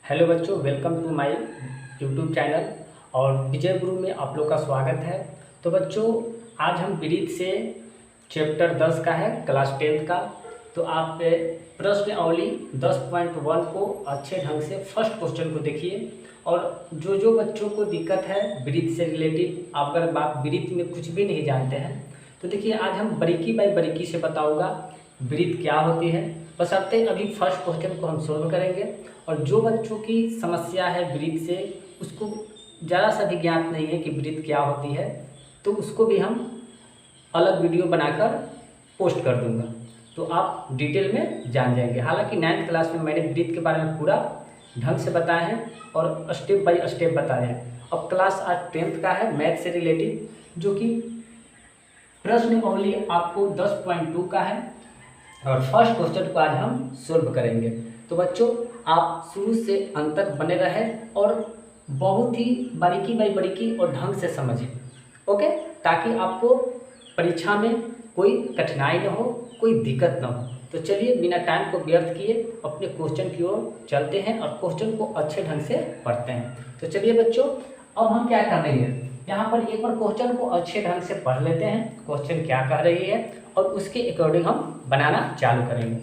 Hello बच्चों, welcome to my YouTube channel और विजय गुरु में आप लोग का स्वागत है। तो बच्चों, आज हम ब्रीथ से चैप्टर 10 का है, क्लास 10th का। तो आप प्रश्नावली 10.1 को अच्छे ढंग से फर्स्ट क्वेश्चन को देखिए। और जो जो बच्चों को दिक्कत है ब्रीथ से रिलेटेड, अगर आप ब्रीथ में कुछ भी नहीं जानते हैं तो देखिए, आज हम बारीकी बाई बारीकी से बताऊंगा ब्रीथ क्या होती है। बशर्ते अभी फर्स्ट क्वेश्चन को हम सोल्व करेंगे। और जो बच्चों की समस्या है ब्रीथ से, उसको ज़रा सा भी ज्ञात नहीं है कि ब्रीथ क्या होती है, तो उसको भी हम अलग वीडियो बनाकर पोस्ट कर दूंगा, तो आप डिटेल में जान जाएंगे। हालांकि 9th क्लास में मैंने ब्रीथ के बारे में पूरा ढंग से बताया है और स्टेप बाय स्टेप बताया है। अब क्लास आज 10th का है, मैथ से रिलेटेड, जो कि प्रश्न ओनली आपको 10.2 का है और फर्स्ट क्वेश्चन को आज हम सोल्व करेंगे। तो बच्चों, आप शुरू से अंत तक बने रहे और बहुत ही बारीकी बाई बारीकी और ढंग से समझें, ओके, ताकि आपको परीक्षा में कोई कठिनाई न हो, कोई दिक्कत न हो। तो चलिए, बिना टाइम को व्यर्थ किए अपने क्वेश्चन की ओर चलते हैं और क्वेश्चन को अच्छे ढंग से पढ़ते हैं। तो चलिए बच्चों, अब हम क्या कर रहे हैं, यहाँ पर एक बार क्वेश्चन को अच्छे ढंग से पढ़ लेते हैं, क्वेश्चन क्या कह रही है, और उसके अकॉर्डिंग हम बनाना चालू करेंगे।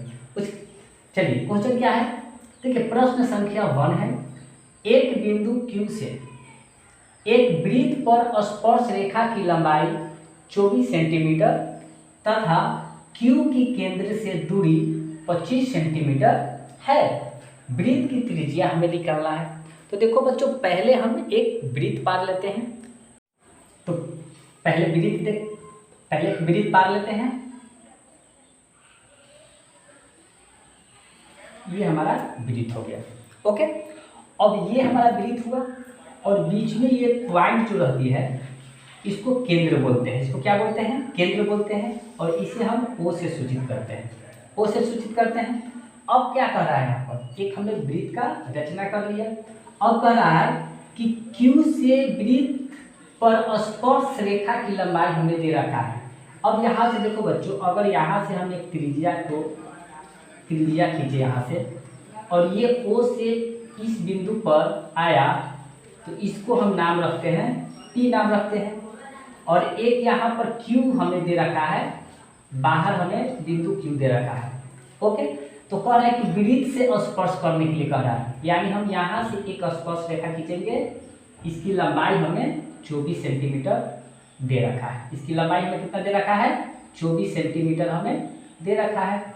चलिए, क्वेश्चन क्या है, देखिए, प्रश्न संख्या 1 है। एक बिंदु Q से एक वृत्त पर स्पर्श रेखा की लंबाई 24 सेंटीमीटर तथा Q की केंद्र से दूरी 25 सेंटीमीटर है। वृत्त की त्रिज्या हमें निकालना है। तो देखो बच्चों, पहले हम एक वृत्त पार लेते हैं। तो पहले वृत्त पार लेते हैं। ये हमारा वृत्त हो गया, ओके। अब ये हमारा वृत्त हुआ और बीच में ये पॉइंट जो रहती है, इसको केंद्र बोलते हैं। इसको क्या बोलते हैं? केंद्र बोलते हैं। और इसे हम O से सूचित करते हैं। O से सूचित करते हैं। अब क्या कर रहा है, यहाँ पर एक हमने वृत्त का रचना कर लिया। अब कह रहा है कि Q से वृत्त पर स्पर्श रेखा की लंबाई हमें दे रखा है। अब यहाँ से देखो बच्चों, अगर यहाँ से हम एक त्रिज्या खींचे यहाँ से, और ये O से इस बिंदु पर आया, तो इसको हम नाम रखते हैं P नाम रखते हैं। और एक यहाँ पर Q हमें दे रखा है, बाहर हमें बिंदु Q दे रखा है, ओके। तो कह रहा है कि वृत्त से स्पर्श करने के लिए कह रहा है, यानी हम यहाँ से एक स्पर्श रेखा खींचेंगे। इसकी लंबाई हमें 24 सेंटीमीटर दे रखा है। इसकी लंबाई हमें कितना दे रखा है? 24 सेंटीमीटर हमें दे रखा है।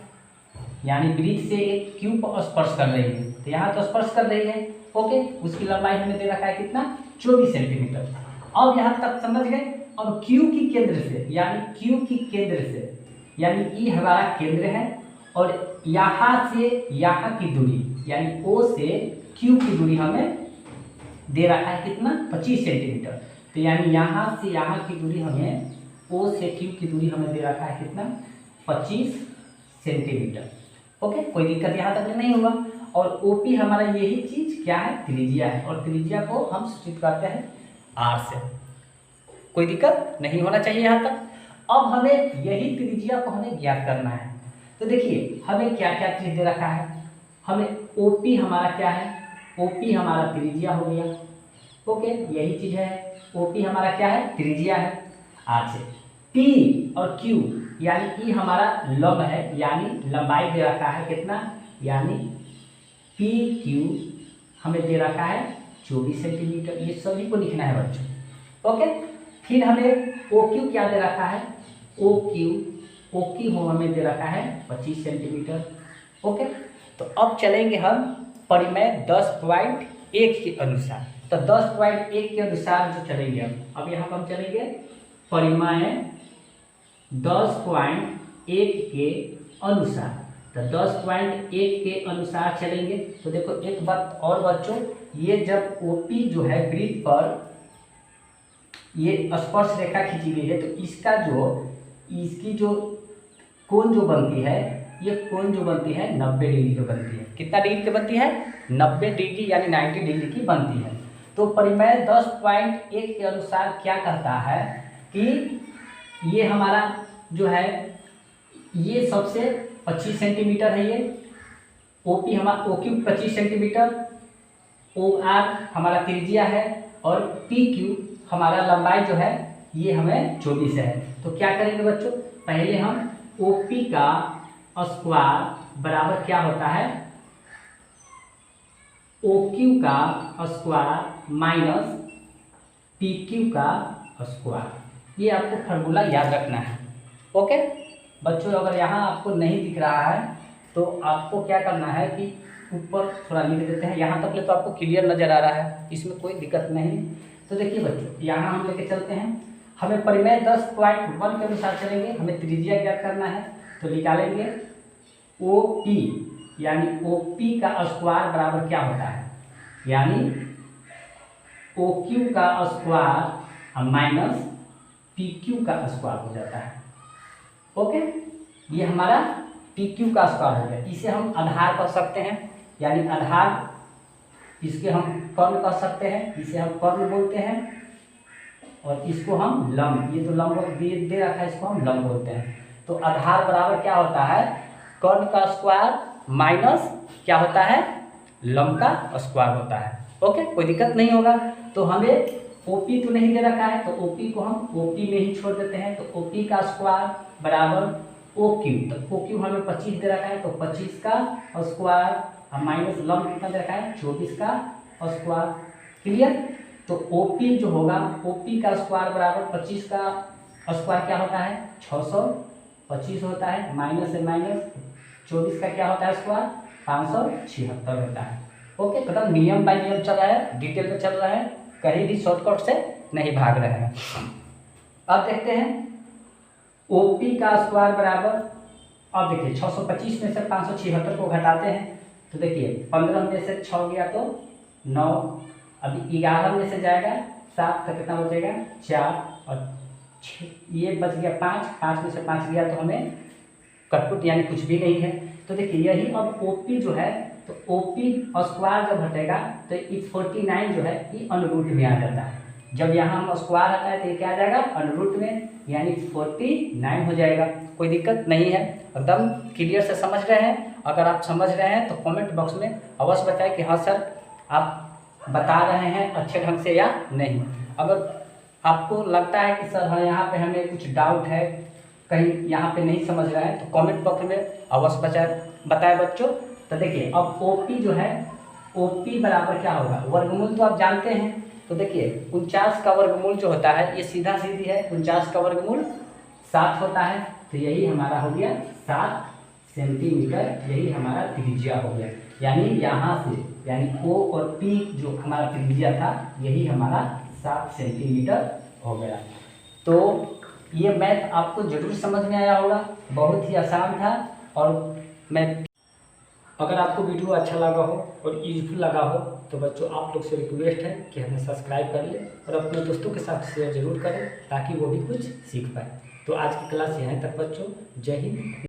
यानी वृत्त से एक Q पर स्पर्श कर रही है, तो यहाँ तो स्पर्श कर रही है, ओके। उसकी लंबाई हमें दे रखा है कितना? 24 सेंटीमीटर। अब यहाँ तक समझ गए। अब Q की केंद्र से, यानी Q की केंद्र से, यानी E हमारा केंद्र है, और यहाँ से यहाँ की दूरी, यानी O से Q की दूरी हमें दे रखा है कितना? 25 सेंटीमीटर। तो यानी यहाँ से यहाँ की दूरी हमें, O से Q की दूरी हमें दे रखा है कितना? 25 सेंटीमीटर, ओके। कोई दिक्कत यहाँ तक नहीं होगा। और OP हमारा यही चीज क्या है? त्रिज्या है। और त्रिज्या को हम सूचित करते हैं R से। कोई दिक्कत नहीं होना चाहिए यहाँ तक। अब हमें यही त्रिज्या को हमें ज्ञात करना है। तो देखिए, हमें क्या क्या चीज दे रखा है। हमें OP हमारा क्या है? OP हमारा त्रिज्या हो गया, ओके, यही चीज है। OP हमारा क्या है? त्रिज्या है। आज P और Q, यानी E हमारा लंब है, यानी लंबाई दे रखा है कितना? यानी PQ हमें दे रखा है 24 सेंटीमीटर। ये सभी को लिखना है बच्चों, ओके। फिर हमें OQ क्या दे रखा है? OQ हमें दे रखा है 25 सेंटीमीटर, ओके। तो अब चलेंगे हम परिमेय 10.1 के अनुसार। तो 10.1 के अनुसार जो चलेंगे, अब यहाँ पर हम चलेंगे परिमेय 10.1 के अनुसार। तो 10.1 के अनुसार चलेंगे। तो देखो, एक बात और बच्चों, ये जब OP जो है वृत्त पर ये स्पर्श रेखा खींची गई है, तो इसकी जो कोण जो बनती है, ये कोण जो बनती है 90 डिग्री की बनती है। कितना डिग्री की बनती है? 90 डिग्री, यानी 90 डिग्री की बनती है। तो परिमेय 10.1 के अनुसार क्या कहता है कि ये हमारा जो है, ये सबसे 25 सेंटीमीटर है। ये OQ 25 सेंटीमीटर, ओ आर हमारा त्रिज्या है और पी क्यू हमारा लंबाई जो है ये हमें 24 है। तो क्या करेंगे बच्चों, पहले हम ओ पी का स्क्वायर बराबर क्या होता है, ओ क्यू का स्क्वायर माइनस पी क्यू का स्क्वायर, ये आपको फार्मूला याद रखना है। ओके बच्चों, अगर यहाँ आपको नहीं दिख रहा है तो आपको क्या करना है कि ऊपर थोड़ा लिख देते हैं, यहाँ तक ले तो आपको क्लियर नज़र आ रहा है, इसमें कोई दिक्कत नहीं। तो देखिए बच्चों, यहाँ हम लेके चलते हैं, हमें परिमेय 10.1 के अनुसार चलेंगे, हमें त्रिज्या ज्ञात करना है। तो निकालेंगे ओ पी यानी ओ पी का स्क्वायर बराबर क्या होता है, यानी ओ क्यू का स्क्वायर माइनस पी क्यू का स्क्वायर हो जाता है। ओके, ये हमारा पी क्यू का स्क्वायर हो गया। इसे हम आधार कर सकते हैं, यानी आधार, इसके हम कर्ण कर सकते हैं, इसे हम कर्ण बोलते हैं, और इसको हम लंब, ये तो लंब दे रखा है, इसको हम लंब बोलते हैं। तो आधार बराबर क्या होता है, कर्ण का स्क्वायर माइनस क्या होता है, लंब का स्क्वायर होता है। ओके, कोई दिक्कत नहीं होगा। तो हमें ओपी तो नहीं दे रखा है, तो ओपी को हम ओपी में ही छोड़ देते हैं। तो ओपी का स्क्वायर बराबर ओ क्यू, तो ओ क्यू हमें 25 दे रखा है, तो 25 का स्क्वायर माइनस लंब कितना दे रखा है, 24 का स्क्वायर। क्लियर। तो ओपी जो होगा, ओपी का स्क्वायर बराबर 25 का स्क्वायर क्या होता है, 625 होता है, माइनस से माइनस 24 का क्या होता है स्क्वायर, 576 होता है। ओके, मतलब नियम बाय नियम चल रहा है, डिटेल में चल रहा है, कहीं भी शॉर्टकट से नहीं भाग रहे हैं। अब देखते हैं ओपी का स्क्वायर बराबर, अब देखिए 625 में से 576 को घटाते हैं, तो देखिए 15 में से 6 गया तो 9, अभी 11 में से जाएगा 7, तो कितना बचेगा 4, और 6 ये बच गया 5 में से 5 गया तो हमें कटपुट यानी कुछ भी नहीं है। तो देखिए यही अब ओपी जो है, तो ओपी स्क्वायर जब हटेगा तो इस 49 जो है ये अनुरूट में आ जाता है। जब यहाँ हम स्क्वायर हटा है तो ये क्या आ जाएगा, अनुरूट में, यानी 49 हो जाएगा। कोई दिक्कत नहीं है, एकदम क्लियर से समझ रहे हैं। अगर आप समझ रहे हैं तो कमेंट बॉक्स में अवश्य बताएं कि हाँ सर आप बता रहे हैं अच्छे ढंग से या नहीं। अगर आपको लगता है कि सर हाँ यहाँ पे हमें कुछ डाउट है, कहीं यहाँ पे नहीं समझ रहे हैं, तो कमेंट बॉक्स में अवश्य बताएं बच्चों। तो देखिए अब ओपी जो है, ओपी बराबर क्या होगा, वर्गमूल तो आप जानते हैं। तो देखिए 49 का वर्गमूल जो होता है ये सीधा सीधी है, 49 का वर्गमूल 7 होता है। तो यही हमारा हो गया 7 सेंटीमीटर, यही हमारा त्रिज्या हो गया। यानी यहाँ से, यानी ओ और पी जो हमारा त्रिज्या था, यही हमारा 7 सेंटीमीटर हो गया। तो ये मैथ आपको जरूर समझ में आया होगा, बहुत ही आसान था। और मैं, अगर आपको वीडियो अच्छा लगा हो और यूजफुल लगा हो तो बच्चों आप लोग से रिक्वेस्ट है कि हमें सब्सक्राइब कर ले और अपने दोस्तों के साथ शेयर जरूर करें, ताकि वो भी कुछ सीख पाए। तो आज की क्लास यहाँ तक बच्चों, जय हिंद।